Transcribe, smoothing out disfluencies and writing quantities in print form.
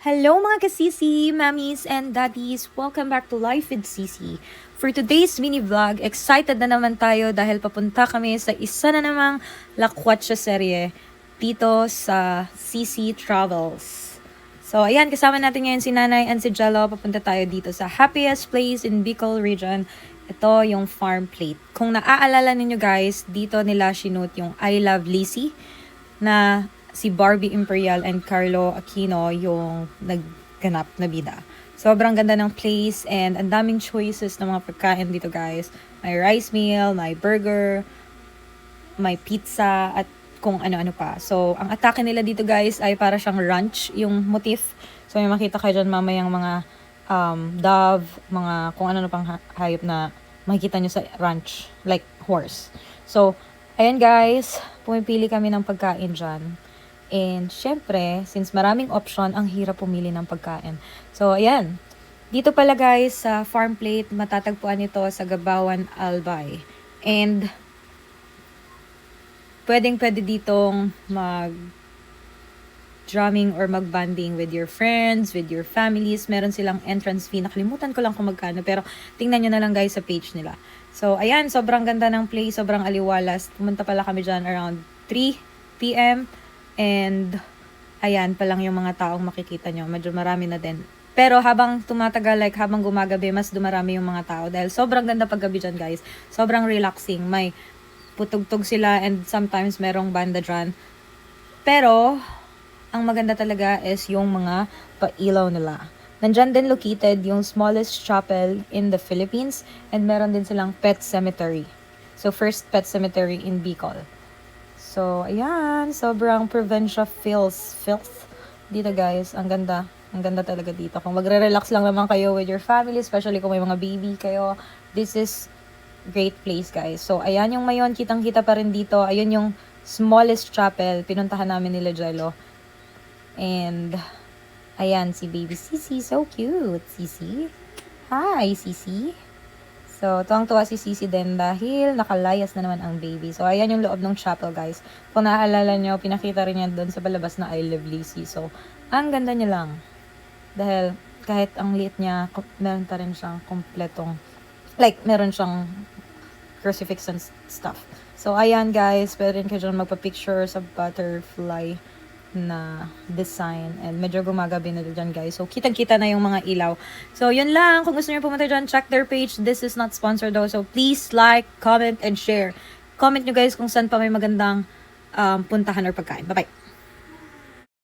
Hello mga ka-Sisi, mommies and daddies! Welcome back to Life with Sisi. For today's mini vlog, excited na naman tayo dahil papunta kami sa isa na namang lakwatsa serye dito sa Sisi Travels. So ayan, kasama natin ngayon si Nanay and si Jello. Papunta tayo dito sa happiest place in Bicol region. Ito yung farm plate. Kung naaalala ninyo guys, dito nila sinut yung I Love Lisi na si Barbie Imperial and Carlo Aquino yung nagganap na bida. Sobrang ganda ng place and ang daming choices ng mga pagkain dito guys. May rice meal, may burger, may pizza, at kung ano-ano pa. So, ang atake nila dito guys ay para siyang ranch, yung motif. So, may makita kayo dyan mamayang mga dove, mga kung ano pang hayop na makikita nyo sa ranch, like horse. So, ayan guys, pumipili kami ng pagkain dyan. And syempre, since maraming option, ang hirap pumili ng pagkain. So, ayan. Dito pala guys, sa farm plate, matatagpuan ito sa Gabawan, Albay. And, pwede ditong mag-drumming or mag-banding with your friends, with your families. Meron silang entrance fee. Nakalimutan ko lang kung magkano. Pero, tingnan nyo na lang guys sa page nila. So, ayan. Sobrang ganda ng place. Sobrang aliwalas. Pumunta pala kami dyan around 3 p.m. And, ayan pa lang yung mga taong makikita nyo. Medyo marami na din. Pero habang tumatagal, like habang gumagabi, mas dumarami yung mga tao. Dahil sobrang ganda paggabi dyan, guys. Sobrang relaxing. May putugtog sila and sometimes merong banda dyan. Pero, ang maganda talaga is yung mga pailaw nila. Nandyan din located yung smallest chapel in the Philippines and meron din silang pet cemetery. So, first pet cemetery in Bicol. So, ayan. Sobrang provincia feels dito guys. Ang ganda. Ang ganda talaga dito. Kung magre-relax lang naman kayo with your family, especially kung may mga baby kayo, this is great place guys. So, ayan yung mayon. Kitang-kita pa rin dito. Ayun yung smallest chapel. Pinuntahan namin nila Jello. And, ayan si baby Sisi. So cute. Sisi. Hi, Sisi. So, tuwang-tuwa si Sisi din dahil nakalayas na naman ang baby. So, ayan yung loob ng chapel, guys. Kung naaalala nyo, pinakita rin yan doon sa palabas na I Love Lisi. So, ang ganda niya lang. Dahil kahit ang liit niya, meron pa rin siyang kompletong, like, meron siyang crucifix and stuff. So, ayan guys, pwede rin kayo dyan magpa-picture sa butterfly na design and medyo gumagabi na dyan guys. So, kitang-kita na yung mga ilaw. So, yun lang. Kung gusto niyo pumunta dyan, check their page. This is not sponsored though. So, please like, comment, and share. Comment nyo guys kung saan pa may magandang puntahan or pagkain. Bye-bye!